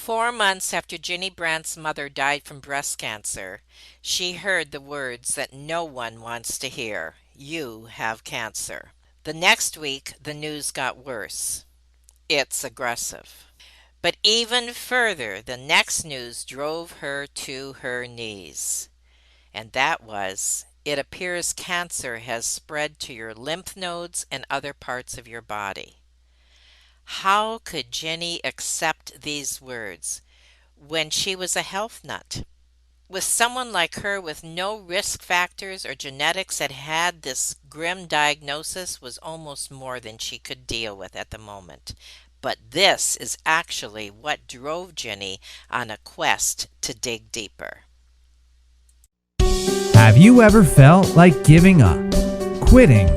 4 months after Ginny Brant's mother died from breast cancer, she heard the words that no one wants to hear: "You have cancer." The next week, the news got worse. It's aggressive. But even further, the next news drove her to her knees. And that was, it appears cancer has spread to your lymph nodes and other parts of your body. How could Ginny accept these words when she was a health nut? With someone like her with no risk factors or genetics that had this grim diagnosis was almost more than she could deal with at the moment. But this is actually what drove Ginny on a quest to dig deeper. Have you ever felt like giving up, quitting,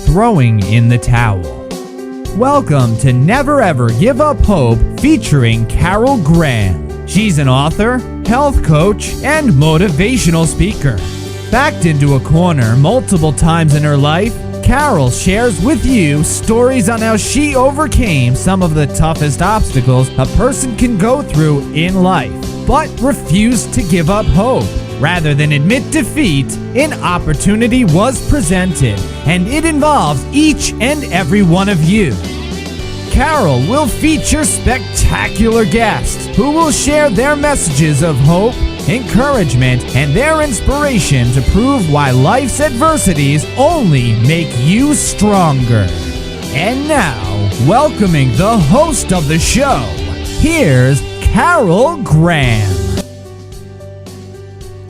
throwing in the towel? Welcome to Never Ever Give Up Hope featuring Carol Graham. She's an author, health coach, and motivational speaker. Backed into a corner multiple times in her life, Carol shares with you stories on how she overcame some of the toughest obstacles a person can go through in life, but refused to give up hope. Rather than admit defeat, an opportunity was presented, and it involves each and every one of you. Carol will feature spectacular guests who will share their messages of hope, encouragement, and their inspiration to prove why life's adversities only make you stronger. And now, welcoming the host of the show, here's Carol Graham.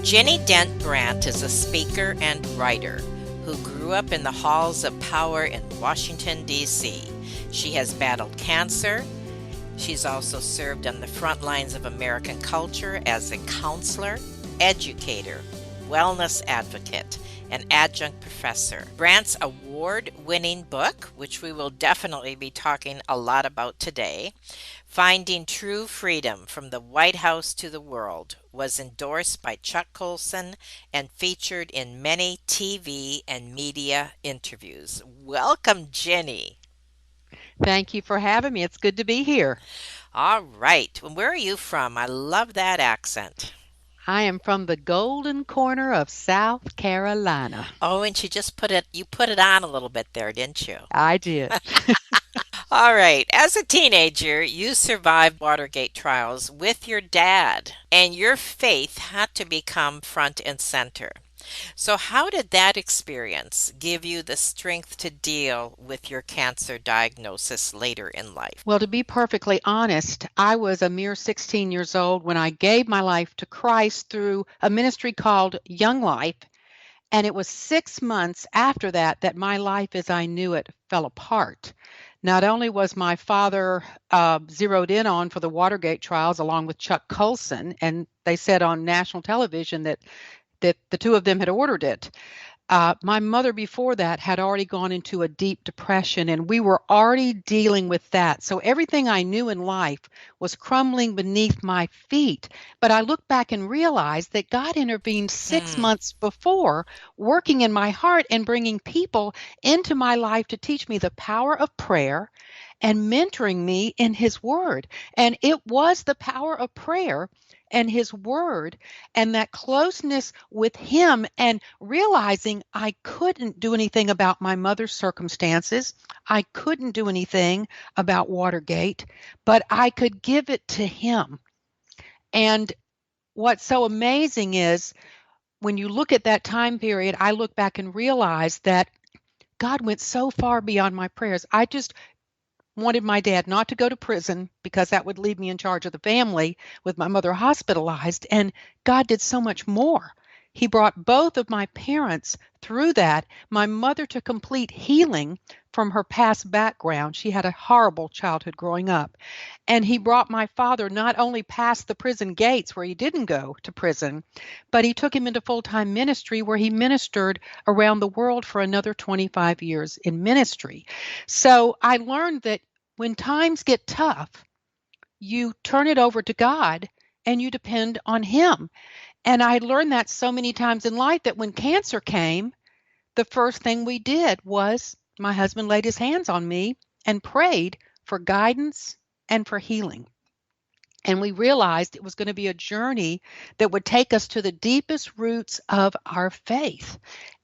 Ginny Dent Brant is a speaker and writer who grew up in the halls of power in Washington, D.C. She has battled cancer. She's also served on the front lines of American culture as a counselor, educator, wellness advocate, and adjunct professor. Brant's award-winning book, which we will definitely be talking a lot about today, Finding True Freedom from the White House to the World, was endorsed by Chuck Colson and featured in many TV and media interviews. Welcome, Ginny. Thank you for having me. It's good to be here. All right. Well, where are you from? I love that accent. I am from the golden corner of South Carolina. Oh, and you put it on a little bit there, didn't you? I did. All right. As a teenager, you survived Watergate trials with your dad, and your faith had to become front and center. So, how did that experience give you the strength to deal with your cancer diagnosis later in life? Well, to be perfectly honest, I was a mere 16 years old when I gave my life to Christ through a ministry called Young Life. And it was 6 months after that that my life as I knew it fell apart. Not only was my father zeroed in on for the Watergate trials along with Chuck Colson, and they said on national television that the two of them had ordered it. My mother before that had already gone into a deep depression, and we were already dealing with that. So everything I knew in life was crumbling beneath my feet. But I look back and realize that God intervened 6 months before, working in my heart and bringing people into my life to teach me the power of prayer and mentoring me in His Word. And it was the power of prayer and His Word and that closeness with Him, and realizing I couldn't do anything about my mother's circumstances. I couldn't do anything about Watergate, but I could give it to Him. And what's so amazing is when you look at that time period, I look back and realize that God went so far beyond my prayers. I just wanted my dad not to go to prison because that would leave me in charge of the family with my mother hospitalized. And God did so much more. He brought both of my parents through that. My mother to complete healing from her past background. She had a horrible childhood growing up. And He brought my father not only past the prison gates where he didn't go to prison, but He took him into full-time ministry where he ministered around the world for another 25 years in ministry. So I learned that when times get tough, you turn it over to God and you depend on Him. And I learned that so many times in life that when cancer came, the first thing we did was my husband laid his hands on me and prayed for guidance and for healing. And we realized it was going to be a journey that would take us to the deepest roots of our faith.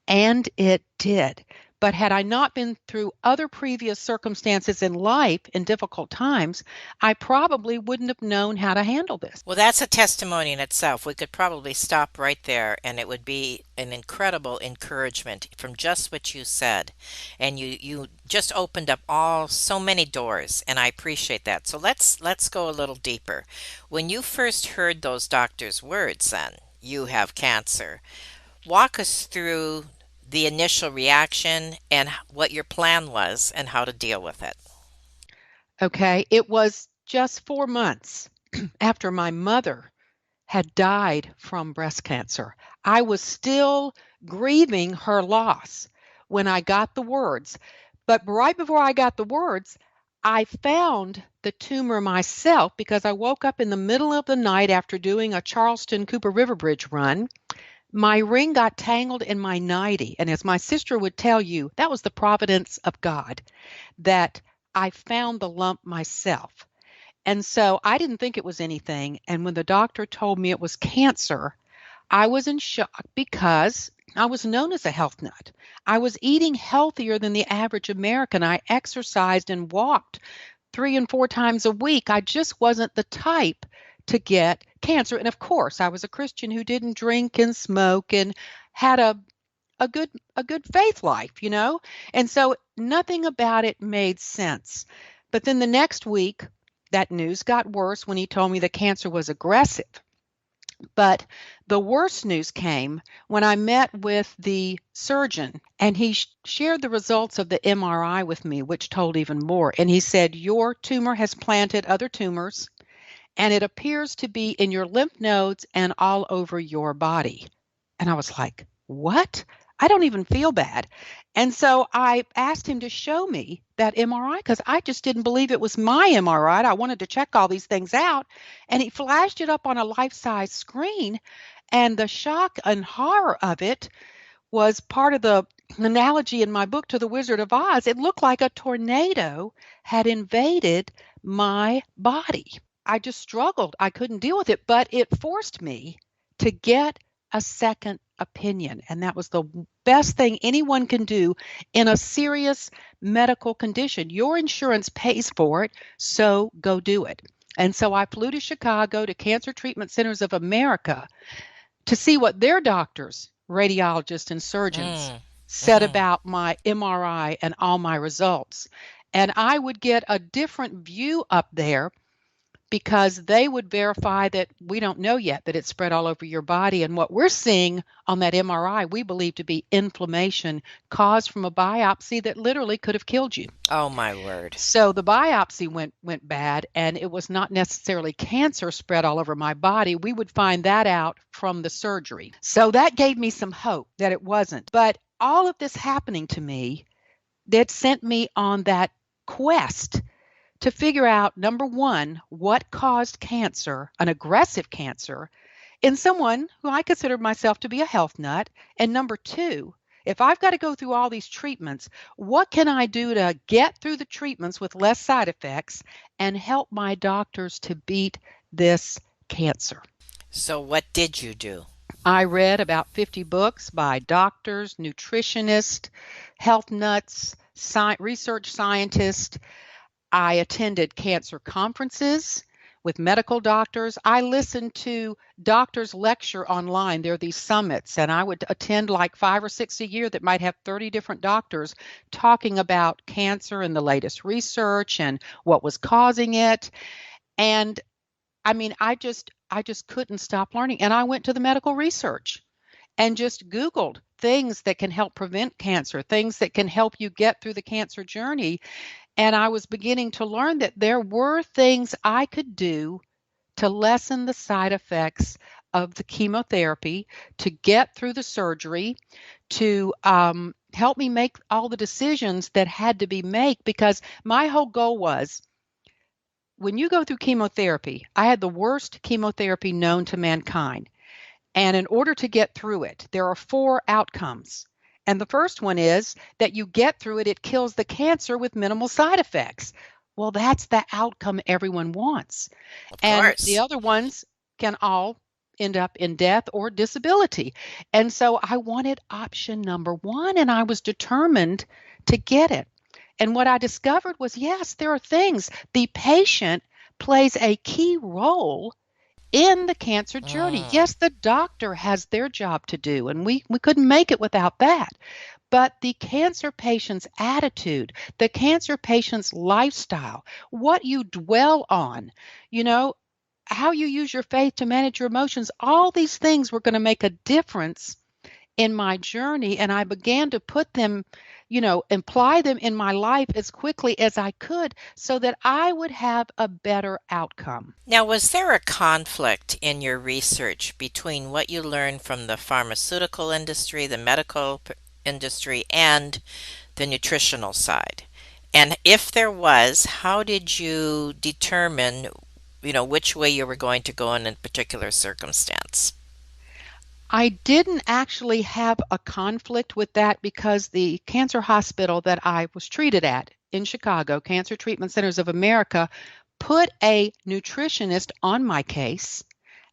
And it did. But had I not been through other previous circumstances in life in difficult times, I probably wouldn't have known how to handle this. Well, that's a testimony in itself. We could probably stop right there, and it would be an incredible encouragement from just what you said. And you just opened up all so many doors, and I appreciate that. So let's go a little deeper. When you first heard those doctors' words, then you have cancer. Walk us through the initial reaction and what your plan was and how to deal with it. Okay. It was just 4 months after my mother had died from breast cancer. I was still grieving her loss when I got the words. But right before I got the words, I found the tumor myself because I woke up in the middle of the night after doing a Charleston Cooper River Bridge run. My ring got tangled in my nightie. And as my sister would tell you, that was the providence of God that I found the lump myself. And so I didn't think it was anything. And when the doctor told me it was cancer, I was in shock because I was known as a health nut. I was eating healthier than the average American. I exercised and walked 3 and 4 times a week. I just wasn't the type to get cancer. And of course, I was a Christian who didn't drink and smoke and had a good faith life, you know? And so nothing about it made sense. But then the next week, that news got worse when he told me the cancer was aggressive. But the worst news came when I met with the surgeon and he shared the results of the MRI with me, which told even more. And he said, your tumor has planted other tumors and it appears to be in your lymph nodes and all over your body. And I was like, what? I don't even feel bad. And so I asked him to show me that MRI because I just didn't believe it was my MRI. I wanted to check all these things out. And he flashed it up on a life-size screen. And the shock and horror of it was part of the analogy in my book to the Wizard of Oz. It looked like a tornado had invaded my body. I just struggled. I couldn't deal with it, but it forced me to get a second opinion. And that was the best thing anyone can do in a serious medical condition. Your insurance pays for it, so go do it. And so I flew to Chicago to Cancer Treatment Centers of America to see what their doctors, radiologists, and surgeons said about my MRI and all my results. And I would get a different view up there because they would verify that we don't know yet that it's spread all over your body. And what we're seeing on that MRI, we believe to be inflammation caused from a biopsy that literally could have killed you. Oh, my word. So the biopsy went bad, and it was not necessarily cancer spread all over my body. We would find that out from the surgery. So that gave me some hope that it wasn't. But all of this happening to me, that sent me on that quest to figure out, number one, what caused cancer, an aggressive cancer, in someone who I considered myself to be a health nut. And number two, if I've got to go through all these treatments, what can I do to get through the treatments with less side effects and help my doctors to beat this cancer? So what did you do? I read about 50 books by doctors, nutritionists, health nuts, research scientists. I attended cancer conferences with medical doctors. I listened to doctors lecture online. There are these summits, and I would attend like 5 or 6 a year that might have 30 different doctors talking about cancer and the latest research and what was causing it. And I mean, I just couldn't stop learning. And I went to the medical research and just Googled things that can help prevent cancer, things that can help you get through the cancer journey. And I was beginning to learn that there were things I could do to lessen the side effects of the chemotherapy, to get through the surgery, to help me make all the decisions that had to be made. Because my whole goal was, when you go through chemotherapy, I had the worst chemotherapy known to mankind. And in order to get through it, there are 4 outcomes. And the first one is that you get through it, it kills the cancer with minimal side effects. Well, that's the outcome everyone wants. Of And the course. other ones can all end up in death or disability. And so I wanted option number one, and I was determined to get it. And what I discovered was yes, there are things. The patient plays a key role in the cancer journey. Mm. Yes, the doctor has their job to do, and we couldn't make it without that. But the cancer patient's attitude, the cancer patient's lifestyle, what you dwell on, you know, how you use your faith to manage your emotions, all these things were going to make a difference in my journey. And I began to put them, apply them in my life as quickly as I could so that I would have a better outcome. Now, was there a conflict in your research between what you learned from the pharmaceutical industry, the industry, and the nutritional side? And if there was, how did you determine, which way you were going to go in a particular circumstance? I didn't actually have a conflict with that because the cancer hospital that I was treated at in Chicago, Cancer Treatment Centers of America, put a nutritionist on my case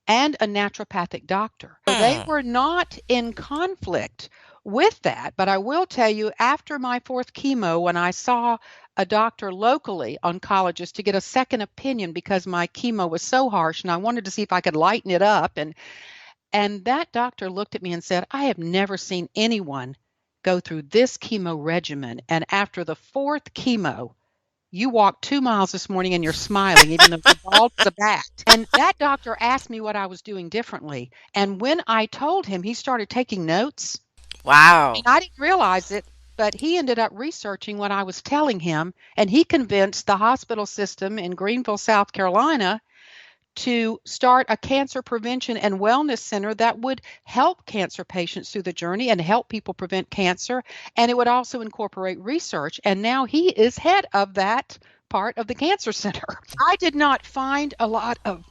and a naturopathic doctor. So they Hmm. were not in conflict with that. But I will tell you, after my fourth chemo, when I saw a doctor locally, oncologist, to get a second opinion because my chemo was so harsh and I wanted to see if I could lighten it up. And that doctor looked at me and said, I have never seen anyone go through this chemo regimen. And after the fourth chemo, you walked 2 miles this morning and you're smiling, even though you're bald as a bat. And that doctor asked me what I was doing differently. And when I told him, he started taking notes. And Wow. I didn't realize it, but he ended up researching what I was telling him. And he convinced the hospital system in Greenville, South Carolina, to start a cancer prevention and wellness center that would help cancer patients through the journey and help people prevent cancer. And it would also incorporate research. And now he is head of that part of the cancer center. I did not find a lot of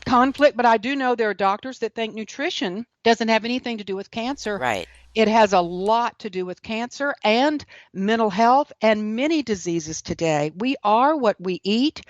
conflict, but I do know there are doctors that think nutrition doesn't have anything to do with cancer. Right. It has a lot to do with cancer and mental health and many diseases today. We are what we eat.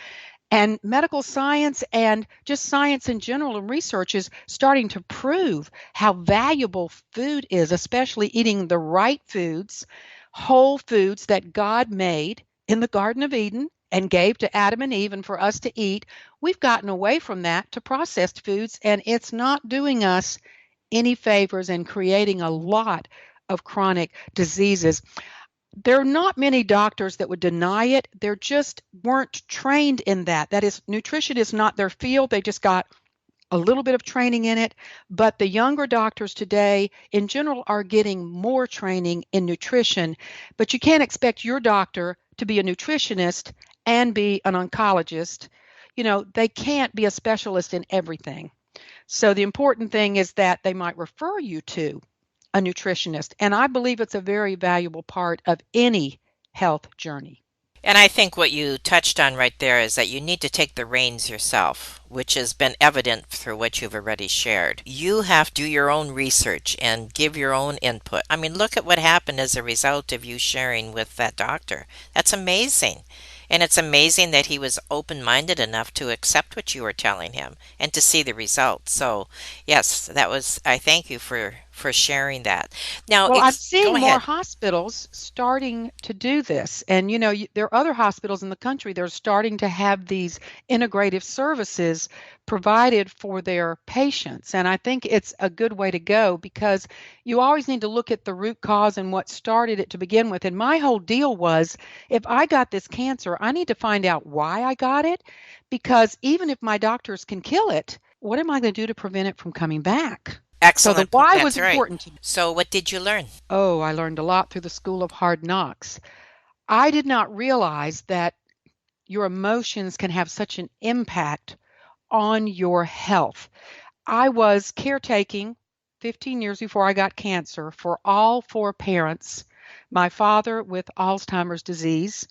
And medical science and just science in general and research is starting to prove how valuable food is, especially eating the right foods, whole foods that God made in the Garden of Eden and gave to Adam and Eve and for us to eat. We've gotten away from that to processed foods, and it's not doing us any favors and creating a lot of chronic diseases. There are not many doctors that would deny it. They just weren't trained in that. That is, nutrition is not their field. They just got a little bit of training in it. But the younger doctors today, in general, are getting more training in nutrition. But you can't expect your doctor to be a nutritionist and be an oncologist. They can't be a specialist in everything. So the important thing is that they might refer you to a nutritionist. And I believe it's a very valuable part of any health journey. And I think what you touched on right there is that you need to take the reins yourself, which has been evident through what you've already shared. You have to do your own research and give your own input. I mean, look at what happened as a result of you sharing with that doctor. That's amazing. And it's amazing that he was open minded enough to accept what you were telling him and to see the results. So, yes, I thank you for sharing that. Now, Well, I'm go seeing more ahead. hospitals starting to do this. And, there are other hospitals in the country that are starting to have these integrative services provided for their patients. And I think it's a good way to go because you always need to look at the root cause and what started it to begin with. And my whole deal was if I got this cancer, I need to find out why I got it because even if my doctors can kill it, what am I going to do to prevent it from coming back? So the Excellent point. why was That's right. important to me. So, what did you learn? Oh, I learned a lot through the School of Hard Knocks. I did not realize that your emotions can have such an impact on your health. I was caretaking 15 years before I got cancer for all four parents, my father with Alzheimer's disease,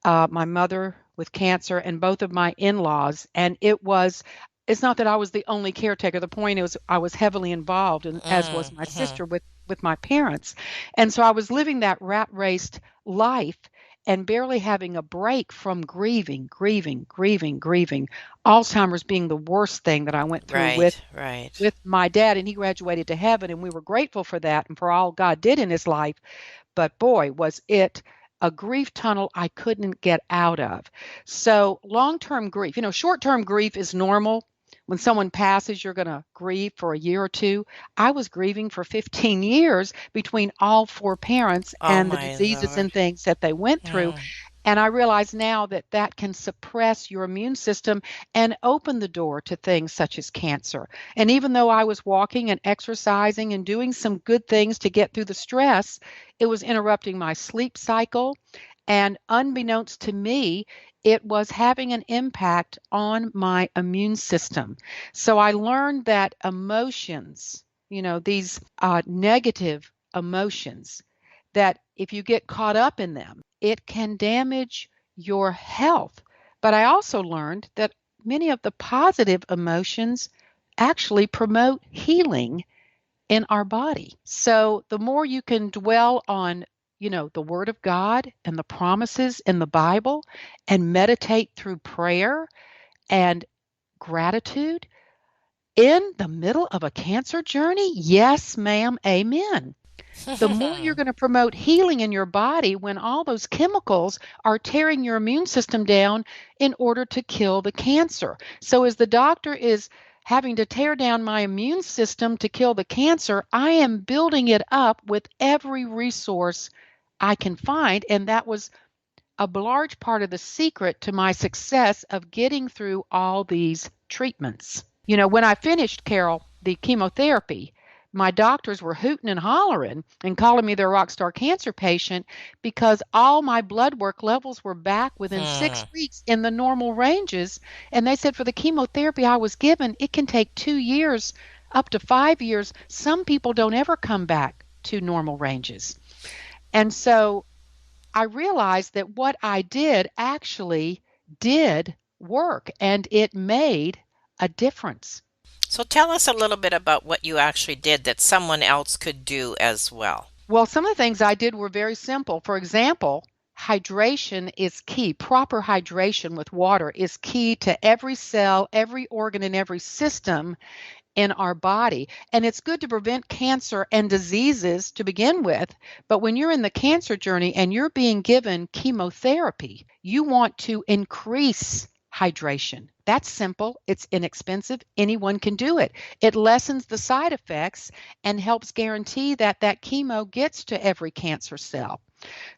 my mother with cancer, and both of my in-laws. And it's not that I was the only caretaker. The point is I was heavily involved, and as was my Mm-hmm. sister with my parents. And so I was living that rat raced life. and barely having a break from grieving, grieving, grieving, grieving. Alzheimer's being the worst thing that I went through with Right, right. with my dad, and he graduated to heaven, and we were grateful for that and for all God did in his life. But boy, was it a grief tunnel I couldn't get out of. So, long-term grief, short-term grief is normal. When someone passes, you're going to grieve for a year or two. I was grieving for 15 years between all four parents Oh and the my diseases Lord. and things that they went through. Mm. And I realize now that that can suppress your immune system and open the door to things such as cancer. And even though I was walking and exercising and doing some good things to get through the stress, it was interrupting my sleep cycle. And unbeknownst to me, it was having an impact on my immune system. So I learned that emotions, these negative emotions, that if you get caught up in them, it can damage your health. But I also learned that many of the positive emotions actually promote healing in our body. So the more you can dwell on, the word of God and the promises in the Bible and meditate through prayer and gratitude in the middle of a cancer journey, yes, ma'am, amen. The more you're going to promote healing in your body when all those chemicals are tearing your immune system down in order to kill the cancer. So, as the doctor is having to tear down my immune system to kill the cancer, I am building it up with every resource I can find. And that was a large part of the secret to my success of getting through all these treatments. When I finished, Carol, the chemotherapy, my doctors were hooting and hollering and calling me their rock star cancer patient because all my blood work levels were back within Hmm. 6 weeks in the normal ranges. And they said for the chemotherapy I was given, it can take 2 years, up to 5 years. Some people don't ever come back to normal ranges. And so I realized that what I did actually did work and it made a difference. So tell us a little bit about what you actually did that someone else could do as well. Well, some of the things I did were very simple. For example, hydration is key. Proper hydration with water is key to every cell, every organ, and every system in our body. And it's good to prevent cancer and diseases to begin with. But when you're in the cancer journey and you're being given chemotherapy, you want to increase hydration. That's simple. It's inexpensive. Anyone can do it. It lessens the side effects and helps guarantee that that chemo gets to every cancer cell.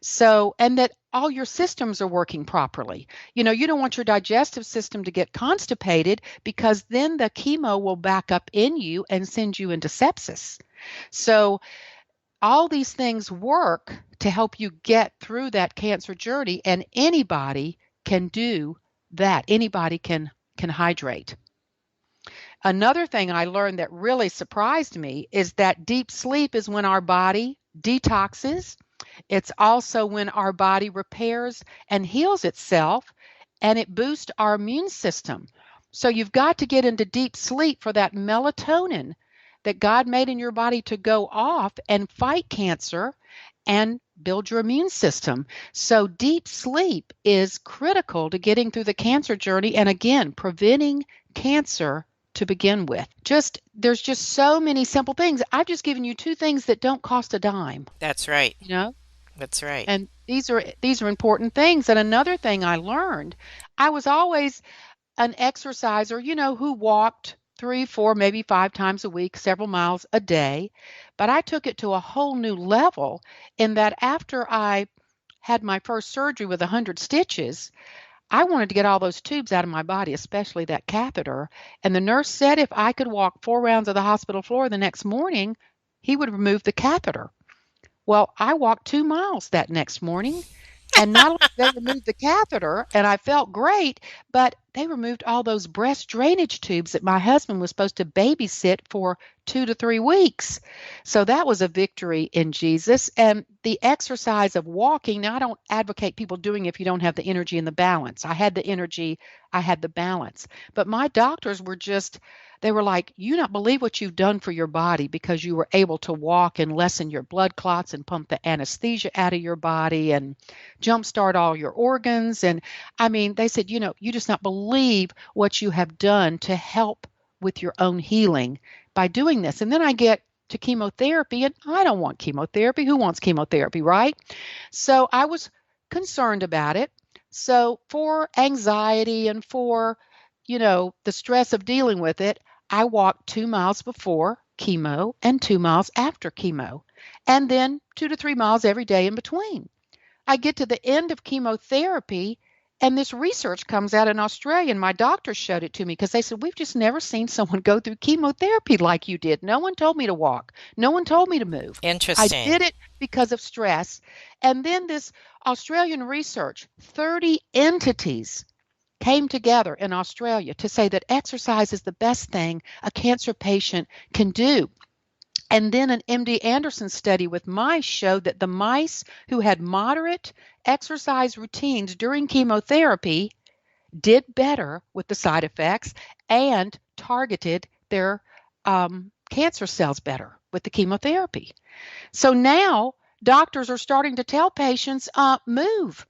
So, and that all your systems are working properly. You don't want your digestive system to get constipated because then the chemo will back up in you and send you into sepsis. So, all these things work to help you get through that cancer journey, and anybody can do that. Anybody can hydrate. Another thing I learned that really surprised me is that deep sleep is when our body detoxes. It's also when our body repairs and heals itself, and it boosts our immune system. So you've got to get into deep sleep for that melatonin that God made in your body to go off and fight cancer and build your immune system. So deep sleep is critical to getting through the cancer journey and again, preventing cancer to begin with. There's just so many simple things. I've just given you two things that don't cost a dime, That's right. you know? That's right. And these are important things. And another thing I learned, I was always an exerciser, who walked 3, 4, maybe 5 times a week, several miles a day. But I took it to a whole new level in that after I had my first surgery with 100 stitches, I wanted to get all those tubes out of my body, especially that catheter. And the nurse said if I could walk 4 rounds of the hospital floor the next morning, he would remove the catheter. Well, I walked 2 miles that next morning, and not only did they remove the catheter, and I felt great, but they removed all those breast drainage tubes that my husband was supposed to babysit for 2 to 3 weeks. So that was a victory in Jesus. And the exercise of walking, now I don't advocate people doing it if you don't have the energy and the balance. I had the energy, I had the balance. But my doctors were just, they were like, you don't believe what you've done for your body because you were able to walk and lessen your blood clots and pump the anesthesia out of your body and jumpstart all your organs. And I mean, they said, you just not believe what you have done to help with your own healing by doing this. And then I get to chemotherapy, and I don't want chemotherapy. Who wants chemotherapy, right? So I was concerned about it. So for anxiety and for, the stress of dealing with it, I walked 2 miles before chemo and 2 miles after chemo, and then 2 to 3 miles every day in between. I get to the end of chemotherapy, and this research comes out in Australia, and my doctor showed it to me because they said, we've just never seen someone go through chemotherapy like you did. No one told me to walk. No one told me to move. I Interesting. did it because of stress. And then this Australian research, 30 entities came together in Australia to say that exercise is the best thing a cancer patient can do. And then an MD Anderson study with mice showed that the mice who had moderate exercise routines during chemotherapy did better with the side effects and targeted their cancer cells better with the chemotherapy. So now doctors are starting to tell patients, move.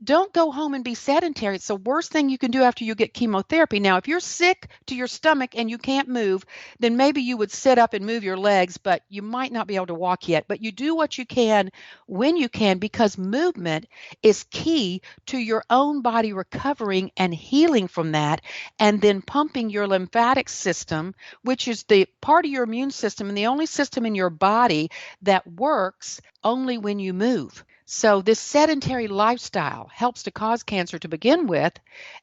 Don't go home and be sedentary. It's the worst thing you can do after you get chemotherapy. Now, if you're sick to your stomach and you can't move, then maybe you would sit up and move your legs, but you might not be able to walk yet. But you do what you can when you can, because movement is key to your own body recovering and healing from that, and then pumping your lymphatic system, which is the part of your immune system and the only system in your body that works only when you move. So this sedentary lifestyle helps to cause cancer to begin with,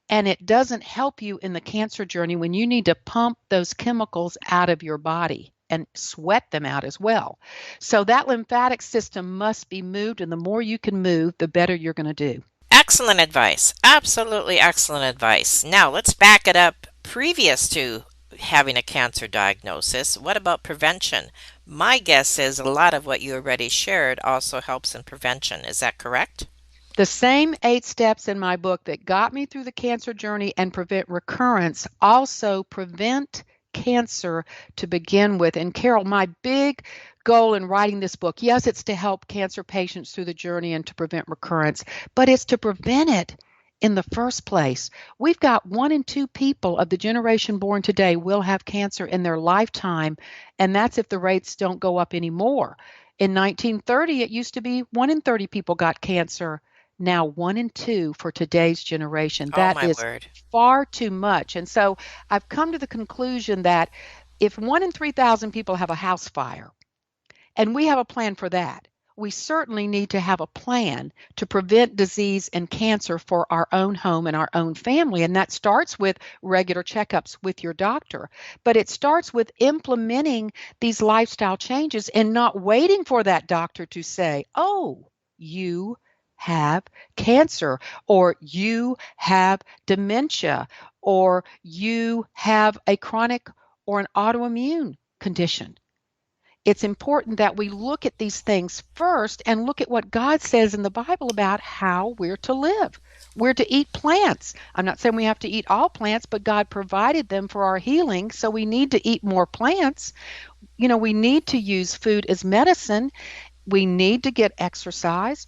and it doesn't help you in the cancer journey when you need to pump those chemicals out of your body and sweat them out as well. So that lymphatic system must be moved, and the more you can move, the better you're going to do. Excellent advice. Absolutely excellent advice. Now let's back it up previous to having a cancer diagnosis. What about prevention? My guess is a lot of what you already shared also helps in prevention. Is that correct? The same 8 steps in my book that got me through the cancer journey and prevent recurrence also prevent cancer to begin with. And Carol, my big goal in writing this book, yes, it's to help cancer patients through the journey and to prevent recurrence, but it's to prevent it in the first place. We've got 1 in 2 people of the generation born today will have cancer in their lifetime, and that's if the rates don't go up anymore. In 1930, it used to be 1 in 30 people got cancer. Now 1 in 2 for today's generation. Oh, That my is word. far too much. And so I've come to the conclusion that if 1 in 3,000 people have a house fire, and we have a plan for that, we certainly need to have a plan to prevent disease and cancer for our own home and our own family. And that starts with regular checkups with your doctor. But it starts with implementing these lifestyle changes and not waiting for that doctor to say, oh, you have cancer, or you have dementia, or you have a chronic or an autoimmune condition. It's important that we look at these things first and look at what God says in the Bible about how we're to live. We're to eat plants. I'm not saying we have to eat all plants, but God provided them for our healing, so we need to eat more plants. We need to use food as medicine. We need to get exercise.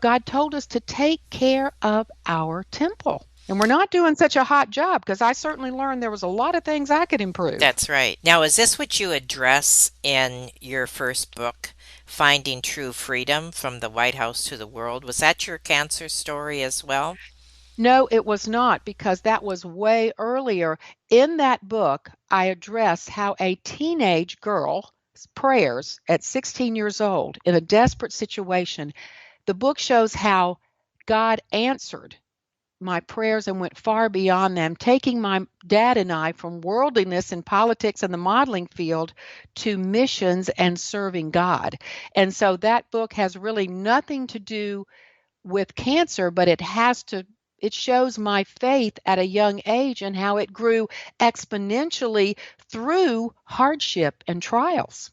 God told us to take care of our temple. And we're not doing such a hot job, because I certainly learned there was a lot of things I could improve. That's right. Now, is this what you address in your first book, Finding True Freedom from the White House to the World? Was that your cancer story as well? No, it was not, because that was way earlier. In that book, I address how a teenage girl's prayers at 16 years old in a desperate situation, the book shows how God answered my prayers and went far beyond them, taking my dad and I from worldliness and politics and the modeling field to missions and serving God. And so that book has really nothing to do with cancer, but it has to it shows my faith at a young age and how it grew exponentially through hardship and trials.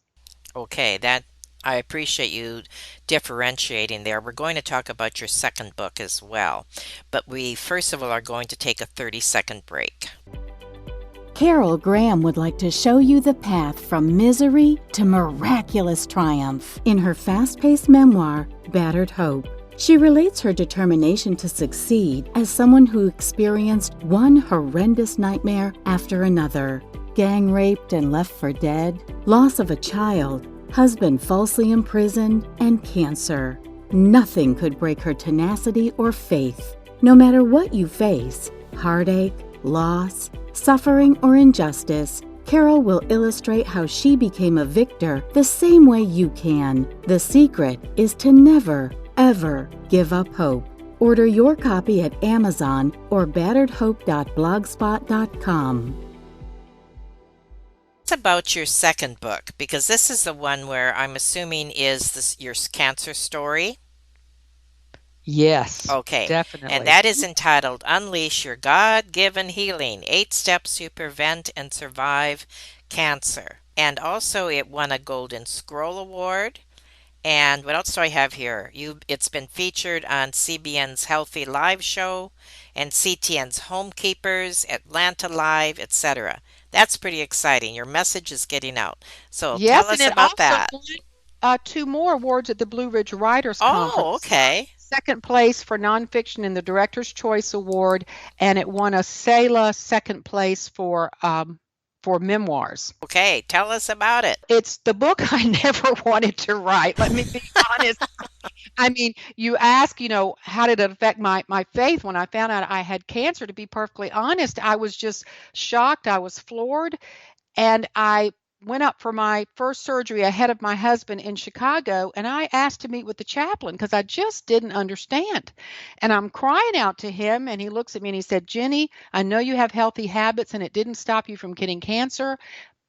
Okay, that I appreciate you differentiating there. We're going to talk about your second book as well, but we first of all are going to take a 30-second break. Carol Graham would like to show you the path from misery to miraculous triumph in her fast-paced memoir, Battered Hope. She relates her determination to succeed as someone who experienced one horrendous nightmare after another. Gang raped and left for dead, loss of a child, husband falsely imprisoned, and cancer. Nothing could break her tenacity or faith. No matter what you face, heartache, loss, suffering, or injustice, Carol will illustrate how she became a victor the same way you can. The secret is to never, ever give up hope. Order your copy at Amazon or batteredhope.blogspot.com. It's about your second book, because this is the one where I'm assuming is this your cancer story. Yes, Okay, and definitely. that is entitled Unleash Your God-Given Healing: 8 Steps to Prevent and Survive Cancer. And also it won a Golden Scroll Award. And what else do I have here? It's been featured on CBN's Healthy Live show and CTN's Homekeepers, Atlanta Live, etc. That's pretty exciting. Your message is getting out. So tell Yes, and us it about also that. won two more awards at the Blue Ridge Writers Oh, Conference. okay. Second place for nonfiction in the Director's Choice Award, and it won a SELA second place for memoirs. Okay, tell us about it. It's the book I never wanted to write. Let me be honest. I mean, you ask, how did it affect my faith when I found out I had cancer? To be perfectly honest, I was just shocked. I was floored. And I went up for my first surgery ahead of my husband in Chicago, and I asked to meet with the chaplain because I just didn't understand. And I'm crying out to him, and he looks at me and he said, Ginny, I know you have healthy habits and it didn't stop you from getting cancer,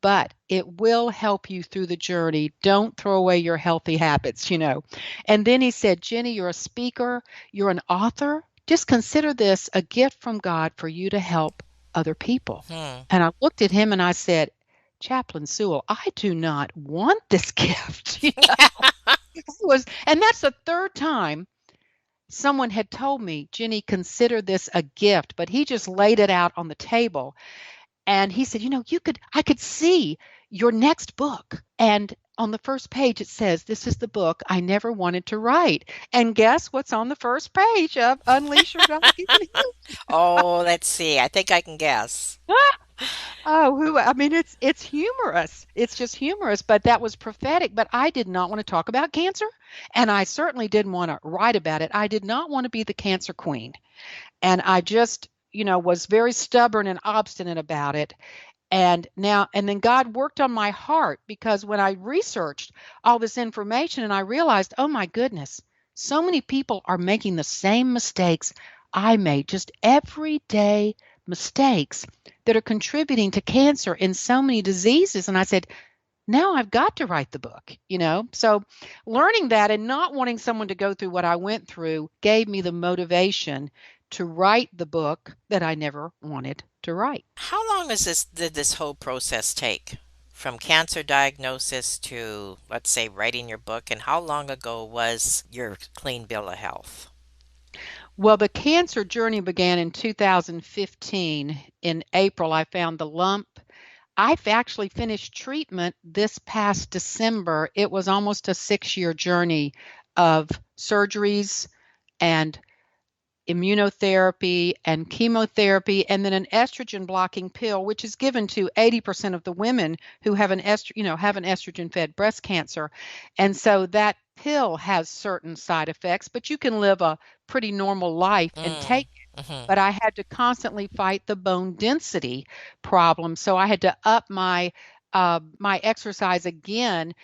but it will help you through the journey. Don't throw away your healthy habits. And then he said, Ginny, you're a speaker, you're an author. Just consider this a gift from God for you to help other people. Hmm. And I looked at him and I said, Chaplain Sewell, I do not want this gift. And that's the third time someone had told me, Ginny, consider this a gift, but he just laid it out on the table. And he said, I could see your next book. And on the first page, it says, this is the book I never wanted to write. And guess what's on the first page of Unleash Your God-Given Healing? Oh, let's see. I think I can guess. I mean, it's humorous. It's just humorous, but that was prophetic. But I did not want to talk about cancer, and I certainly didn't want to write about it. I did not want to be the cancer queen. And I just, was very stubborn and obstinate about it. And then God worked on my heart, because when I researched all this information and I realized, oh my goodness, so many people are making the same mistakes I made, just everyday mistakes that are contributing to cancer in so many diseases. And I said, now I've got to write the book. So learning that and not wanting someone to go through what I went through gave me the motivation to write the book that I never wanted to write. How long did this whole process take? From cancer diagnosis to, let's say, writing your book, and how long ago was your clean bill of health? Well, the cancer journey began in 2015. In April, I found the lump. I've actually finished treatment this past December. It was almost a 6-year journey of surgeries and immunotherapy and chemotherapy, and then an estrogen blocking pill, which is given to 80% of the women who have an estrogen fed breast cancer. And so that pill has certain side effects, but you can live a pretty normal life and Mm. take it. Hmm. But I had to constantly fight the bone density problem. So I had to up my exercise again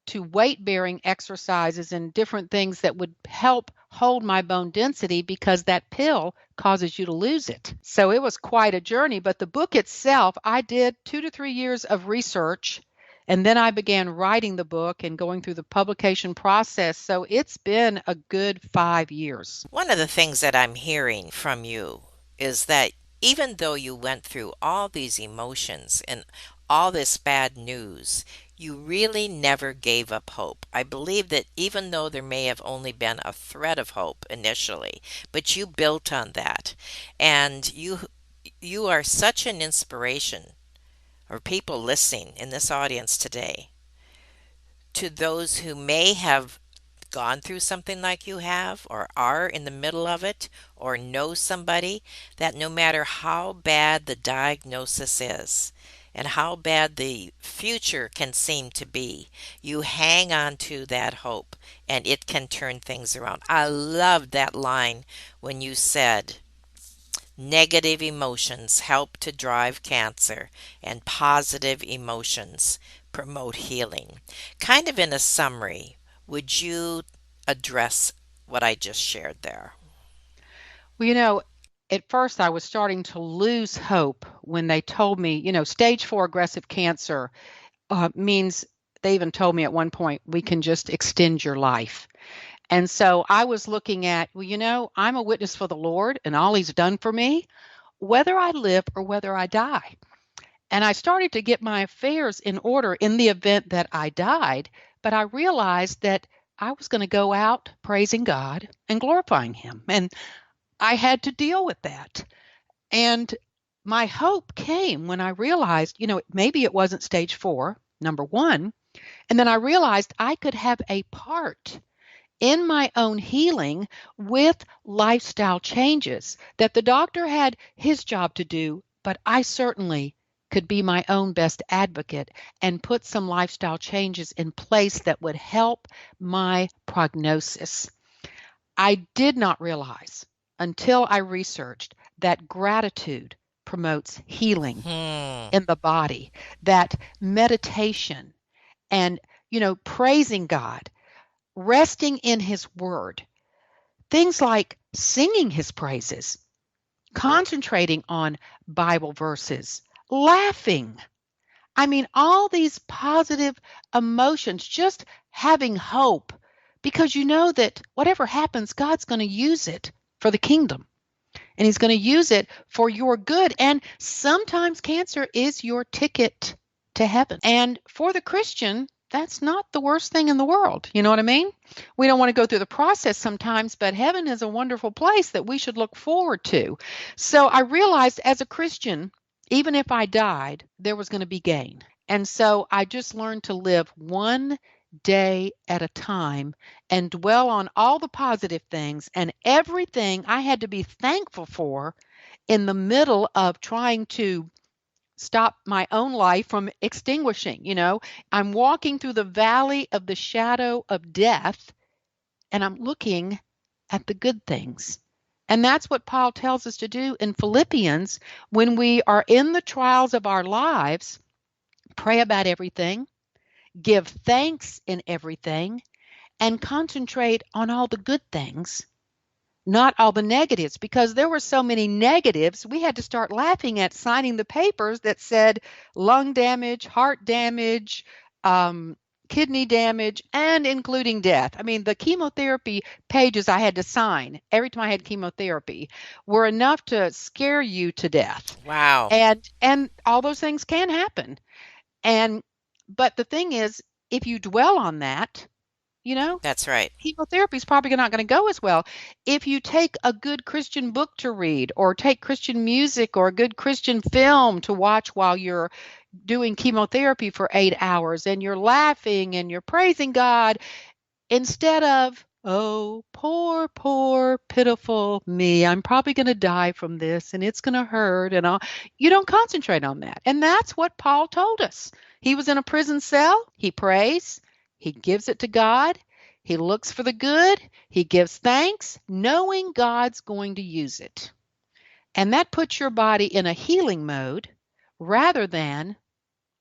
to weight bearing exercises and different things that would help hold my bone density, because that pill causes you to lose it. So it was quite a journey. But the book itself, I did 2 to 3 years of research And then I began writing the book and going through the publication process. So it's been a good 5 years. One of the things that I'm hearing from you is that even though you went through all these emotions and all this bad news, you really never gave up hope. I believe that even though there may have only been a thread of hope initially, but you built on that. And you are such an inspiration, or people listening in this audience today, to those who may have gone through something like you have, or are in the middle of it, or know somebody, that no matter how bad the diagnosis is and how bad the future can seem to be, you hang on to that hope and it can turn things around. I loved that line when you said, negative emotions help to drive cancer, and positive emotions promote healing. Kind of in a summary, would you address what I just shared there? Well, at first I was starting to lose hope when they told me, stage 4 aggressive cancer means they even told me at one point, we can just extend your life. And so I was looking at, well, I'm a witness for the Lord and all he's done for me, whether I live or whether I die. And I started to get my affairs in order in the event that I died. But I realized that I was going to go out praising God and glorifying him. And I had to deal with that. And my hope came when I realized, maybe it wasn't stage 4, number one. And then I realized I could have a part in my own healing with lifestyle changes, that the doctor had his job to do, but I certainly could be my own best advocate and put some lifestyle changes in place that would help my prognosis. I did not realize until I researched that gratitude promotes healing Hmm. in the body, that meditation and, praising God, resting in his word, things like singing his praises, concentrating on Bible verses, laughing. I mean, all these positive emotions, just having hope, because you know that whatever happens, God's going to use it for the kingdom. And he's going to use it for your good. And sometimes cancer is your ticket to heaven. And for the Christian, that's not the worst thing in the world. You know what I mean? We don't want to go through the process sometimes, but heaven is a wonderful place that we should look forward to. So I realized as a Christian, even if I died, there was going to be gain. And so I just learned to live one day at a time and dwell on all the positive things and everything I had to be thankful for in the middle of trying to stop my own life from extinguishing. I'm walking through the valley of the shadow of death and I'm looking at the good things. And that's what Paul tells us to do in Philippians when we are in the trials of our lives. Pray about everything, give thanks in everything, and concentrate on all the good things, not all the negatives, because there were so many negatives. We had to start laughing at signing the papers that said lung damage, heart damage, kidney damage, and including death. I mean, the chemotherapy pages I had to sign every time I had chemotherapy were enough to scare you to death. Wow. And all those things can happen. But the thing is, if you dwell on that, That's right. chemotherapy is probably not going to go as well. If you take a good Christian book to read, or take Christian music or a good Christian film to watch while you're doing chemotherapy for 8 hours and you're laughing and you're praising God, instead of, oh, poor, poor, pitiful me, I'm probably going to die from this and it's going to hurt and all, you don't concentrate on that. And that's what Paul told us. He was in a prison cell. He prays. He gives it to God. He looks for the good. He gives thanks, knowing God's going to use it. And that puts your body in a healing mode rather than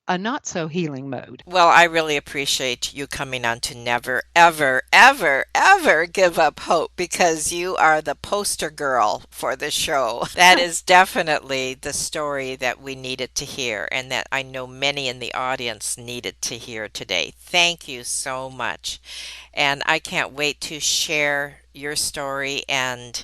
a not so healing mode. Well, I really appreciate you coming on to never, ever, ever, ever give up hope, because you are the poster girl for the show. That is definitely the story that we needed to hear, and that I know many in the audience needed to hear today. Thank you so much. And I can't wait to share your story. And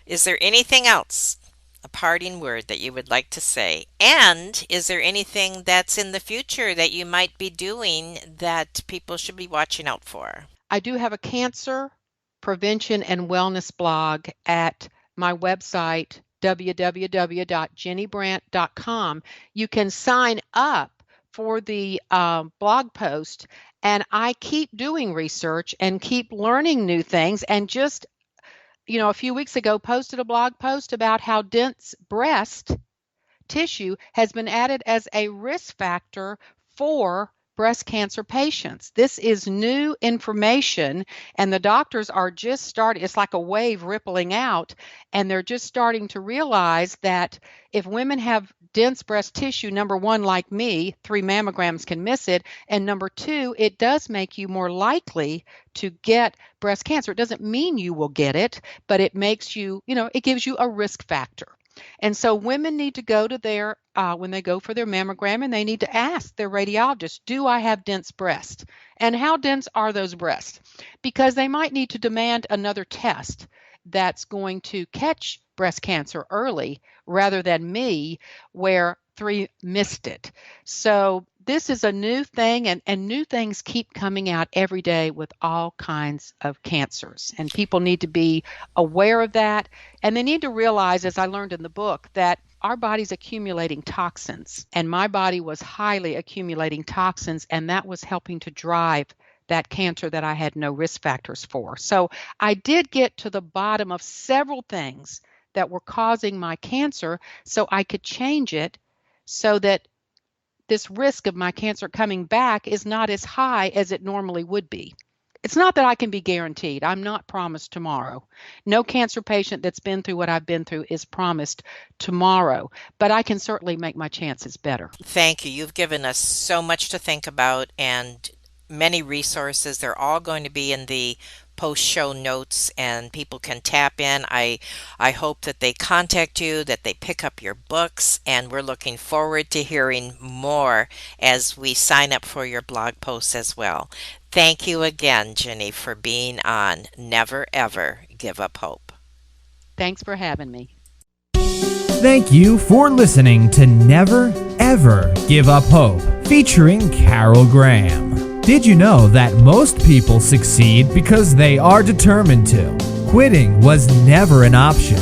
is there anything else, a parting word that you would like to say? And is there anything that's in the future that you might be doing that people should be watching out for? I do have a cancer prevention and wellness blog at my website, www.ginnybrant.com. You can sign up for the blog post, and I keep doing research and keep learning new things. And just, a few weeks ago, posted a blog post about how dense breast tissue has been added as a risk factor for breast cancer patients. This is new information, and the doctors are just starting, it's like a wave rippling out, and they're just starting to realize that if women have dense breast tissue, number one, like me, 3 mammograms can miss it, and number two, it does make you more likely to get breast cancer. It doesn't mean you will get it, but it makes you, it gives you a risk factor. And so women need to go to their, when they go for their mammogram, and they need to ask their radiologist, do I have dense breast? And how dense are those breasts? Because they might need to demand another test that's going to catch breast cancer early, rather than me, where 3 missed it. So this is a new thing, and new things keep coming out every day with all kinds of cancers. And people need to be aware of that. And they need to realize, as I learned in the book, that our body's accumulating toxins. And my body was highly accumulating toxins, and that was helping to drive that cancer that I had no risk factors for. So I did get to the bottom of several things that were causing my cancer, so I could change it so that this risk of my cancer coming back is not as high as it normally would be. It's not that I can be guaranteed. I'm not promised tomorrow. No cancer patient that's been through what I've been through is promised tomorrow, but I can certainly make my chances better. Thank you. You've given us so much to think about and many resources. They're all going to be in the post-show notes, and people can tap in. I hope that they contact you, that they pick up your books, and we're looking forward to hearing more as we sign up for your blog posts as well. Thank you again, Ginny, for being on Never Ever Give Up Hope. Thanks for having me. Thank you for listening to Never Ever Give Up Hope, featuring Carol Graham. Did you know that most people succeed because they are determined to? Quitting was never an option.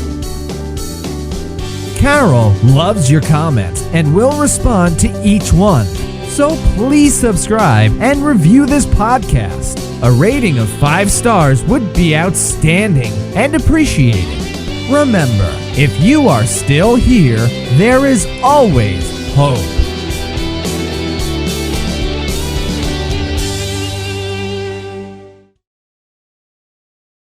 Carol loves your comments and will respond to each one. So please subscribe and review this podcast. A rating of 5 stars would be outstanding and appreciated. Remember, if you are still here, there is always hope.